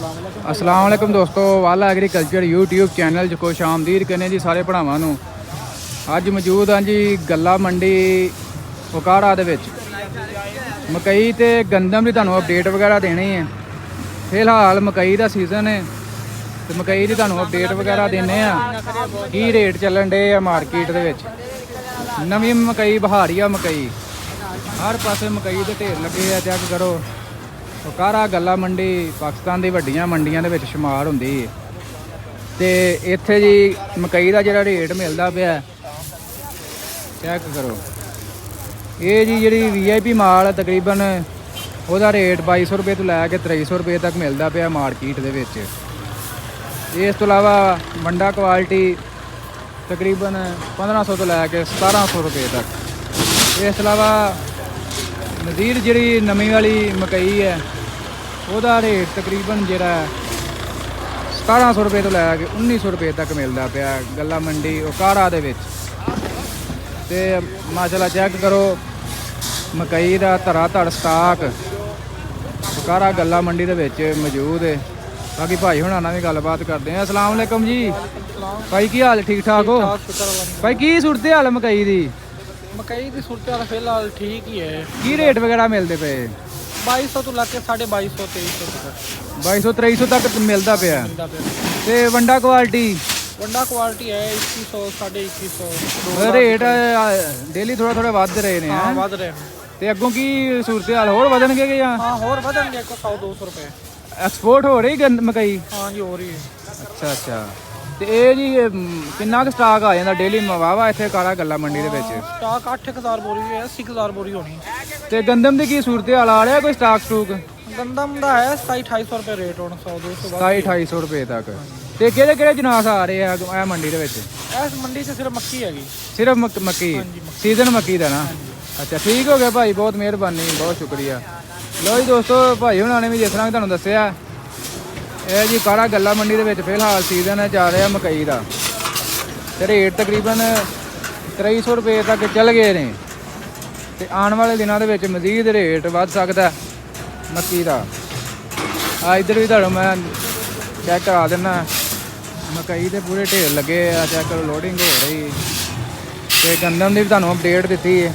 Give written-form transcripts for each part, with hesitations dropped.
अस्सलाम वालेकुम दोस्तों, वाला एग्रीकल्चर यूट्यूब चैनल 'ਚ खुश आमदीद करने जी सारे भरावां ਨੂੰ। ਅੱਜ ਮੌਜੂਦ ਹਾਂ ਜੀ ਗੱਲਾ ਮੰਡੀ ਫੁਕਾੜਾ ਦੇ ਵਿੱਚ। ਮਕਈ ਤੇ ਗੰਦਮ ਦੀ ਤੁਹਾਨੂੰ ਅਪਡੇਟ ਵਗੈਰਾ ਦੇਣੀ ਹੈ। ਫਿਲਹਾਲ ਮਕਈ ਦਾ ਸੀਜ਼ਨ ਹੈ ਤੇ ਮਕਈ ਦੀ ਤੁਹਾਨੂੰ ਅਪਡੇਟ ਵਗੈਰਾ ਦਿੰਨੇ ਆ ਕੀ ਰੇਟ ਚੱਲਣ ਡੇ ਆ ਮਾਰਕੀਟ ਦੇ ਵਿੱਚ। ਨਵੀਂ ਮਕਈ ਬਹਾਰੀਆ ਮਕਈ ਹਰ ਪਾਸੇ ਮਕਈ ਦੇ ਢੇਰ ਲੱਗੇ ਆ। ਚੈੱਕ ਕਰੋ, ਫੁਕਾੜਾ ਗੱਲਾ ਮੰਡੀ ਪਾਕਿਸਤਾਨ ਦੀ ਵੱਡੀਆਂ ਮੰਡੀਆਂ ਦੇ ਵਿੱਚ ਸ਼ੁਮਾਰ ਹੁੰਦੀ ਹੈ। ਤੇ ਇੱਥੇ ਜੀ ਮਕਈ ਦਾ ਜਿਹੜਾ ਰੇਟ ਮਿਲਦਾ ਪਿਆ ਚੈੱਕ ਕਰੋ। ਇਹ ਜੀ ਜਿਹੜੀ VIP ਮਾਲ ਤਕਰੀਬਨ ਉਹਦਾ ਰੇਟ 2200 ਰੁਪਏ ਤੋਂ ਲੈ ਕੇ 2300 ਰੁਪਏ ਤੱਕ ਮਿਲਦਾ ਪਿਆ ਮਾਰਕੀਟ ਦੇ ਵਿੱਚ। ਇਸ ਤੋਂ ਇਲਾਵਾ ਮੰਡਾ ਕੁਆਲਿਟੀ ਤਕਰੀਬਨ 1500 ਤੋਂ ਲੈ ਕੇ 1700 ਰੁਪਏ ਤੱਕ। ਇਸ ਤੋਂ ਇਲਾਵਾ ਨਜ਼ੀਰ ਜਿਹੜੀ ਨਵੀਂ ਵਾਲੀ ਮਕਈ ਹੈ ਉਹਦਾ ਰੇਟ ਤਕਰੀਬਨ ਜਿਹੜਾ 1700 ਰੁਪਏ ਤੋਂ ਲੈ ਕੇ 1900 ਰੁਪਏ ਤੱਕ ਮਿਲਦਾ ਪਿਆ ਗੱਲਾ ਮੰਡੀ ਫੁਕਾੜਾ ਦੇ ਵਿੱਚ। ਤੇ ਮਾਸ਼ਾਅੱਲਾ ਚੈੱਕ ਕਰੋ ਮਕਈ ਦਾ ਧੜਾ ਧੜ ਸਟਾਕ ਫੁਕਾੜਾ ਗੱਲਾ ਮੰਡੀ ਦੇ ਵਿੱਚ ਮੌਜੂਦ ਹੈ। ਬਾਕੀ ਭਾਈ ਹੁਣਾਂ ਨਾਲ ਵੀ ਗੱਲਬਾਤ ਕਰਦੇ ਹਾਂ। अस्सलाम वालेकुम जी ਭਾਈ, ਕੀ ਹਾਲ? ਠੀਕ ਠਾਕ ਹੋ ਭਾਈ? ਕੀ ਸੂਰਤ ਹਾਲ ਮਕਈ ਦੀ? ਮਕਈ ਦੀ ਸੂਰਤ ਹਾਲ ਫਿਲਹਾਲ ਠੀਕ ਹੀ ਹੈ। ਕੀ ਰੇਟ ਵਗੈਰਾ ਮਿਲਦੇ ਪਏ? 2200 ਤੋਂ ਲੈ ਕੇ 2250 2300 ਤੱਕ 2200 2300 ਤੱਕ ਮਿਲਦਾ ਪਿਆ। ਮਿਲਦਾ ਪਿਆ। ਤੇ ਵੰਡਾ ਕੁਆਲਿਟੀ ਵੱਡਾ ਕੁਆਲਿਟੀ ਹੈ 2100 2150 ਰੇਟ ਡੇਲੀ ਥੋੜਾ ਥੋੜਾ ਵੱਧ ਰਹੇ ਨੇ। ਹਾਂ, ਵੱਧ ਰਹੇ ਨੇ। ਤੇ ਅੱਗੋਂ ਕੀ ਸੂਰਤ ਹਾਲ ਹੋਰ ਵਧਣਗੇ ਕਿ ਜਾਂ ਹਾਂ, ਹੋਰ ਵਧਣਗੇ 100 200 ਰੁਪਏ। ਐਕਸਪੋਰਟ ਹੋ ਰਹੀ ਮਕਈ? ਹਾਂ ਜੀ, ਹੋ ਰਹੀ ਹੈ। ਅੱਛਾ ਅੱਛਾ। ਤੇ ਇਹ ਜੀ ਕਿੰਨਾ ਕੁ ਸਟਾਕ ਆ ਜਾਂਦਾ ਡੇਲੀ ਵਾਹਵਾ ਇੱਥੇ ਕਾੜਾ ਗੱਲਾ ਮੰਡੀ ਦੇ ਵਿੱਚ? ਸਟਾਕ 8000 ਬੋਰੀ ਹੈ, 80000 ਬੋਰੀ ਹੋਣੀ। ਤੇ ਗੰਦਮ ਦੀ ਕੀ ਸੂਰਤ ਹਾਲ ਆ ਰਿਹਾ? ਕੋਈ ਸਟਾਕ ਸਟੂਕ? ਗੰਦਮ ਦਾ ਹੈ 27-2800 ਰੁਪਏ ਰੇਟ ਹੁਣ 100 200 27-2800 ਰੁਪਏ ਤੱਕ। ਤੇ ਕਿਹੜੇ ਕਿਹੜੇ ਜਨਾਸ ਆ ਰਹੇ ਆ ਇਹ ਮੰਡੀ ਦੇ ਵਿੱਚ? ਇਸ ਮੰਡੀ 'ਚ ਸਿਰਫ ਮੱਕੀ ਹੈਗੀ। ਸਿਰਫ ਮੱਕੀ? ਸੀਜ਼ਨ ਮੱਕੀ ਦਾ ਨਾ? ਅੱਛਾ, ਠੀਕ ਹੋ ਗਿਆ ਭਾਈ, ਬਹੁਤ ਮਿਹਰਬਾਨੀ, ਬਹੁਤ ਸ਼ੁਕਰੀਆ। ਲਓ ਜੀ ਦੋਸਤੋ, ਭਾਈ ਹੁਣਾਂ ਨੇ ਵੀ ਜਿਸ ਤਰ੍ਹਾਂ ਤੁਹਾਨੂੰ ਦੱਸਿਆ ਇਹ ਜੀ ਕਾੜਾ ਗੱਲਾ ਮੰਡੀ ਦੇ ਵਿੱਚ ਫਿਲਹਾਲ ਸੀਜ਼ਨ ਚੱਲ ਰਿਹਾ ਮਕਈ ਦਾ ਤੇ ਰੇਟ ਤਕਰੀਬਨ 2300 ਰੁਪਏ ਤੱਕ ਚੱਲ ਗਏ ਨੇ। ਤੇ ਆਉਣ ਵਾਲੇ ਦਿਨਾਂ ਦੇ ਵਿੱਚ ਮਜ਼ੀਦ ਰੇਟ ਵੱਧ ਸਕਦਾ ਮੱਕੀ ਦਾ। ਆ ਇੱਧਰ ਵੀ ਤੁਹਾਨੂੰ ਮੈਂ ਚੈੱਕ ਕਰਾ ਦਿੰਦਾ, ਮਕਈ ਦੇ ਪੂਰੇ ਢੇਰ ਲੱਗੇ ਆ। ਚੈੱਕ ਕਰੋ, ਲੋਡਿੰਗ ਹੋ ਰਹੀ। ਤੇ ਗੰਦਮ ਦੀ ਵੀ ਤੁਹਾਨੂੰ ਅਪਡੇਟ ਦਿੱਤੀ ਹੈ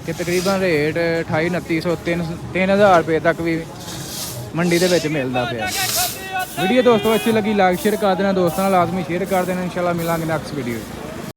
ਕਿ ਤਕਰੀਬਨ ਰੇਟ 2800 2900 3000 ਰੁਪਏ ਤੱਕ ਵੀ ਮੰਡੀ ਦੇ ਵਿੱਚ ਮਿਲਦਾ ਪਿਆ। ਵੀਡੀਓ ਦੋਸਤੋ ਅੱਛੀ ਲੱਗੀ ਲਾਈਕ ਸ਼ੇਅਰ ਕਰ ਦੇਣਾ, ਦੋਸਤਾਂ ਨਾਲ ਲਾਜ਼ਮੀ ਸ਼ੇਅਰ ਕਰ ਦੇਣਾ। ਇਨਸ਼ਾਅੱਲਾ ਮਿਲਾਂਗੇ ਨੈਕਸਟ ਵੀਡੀਓ।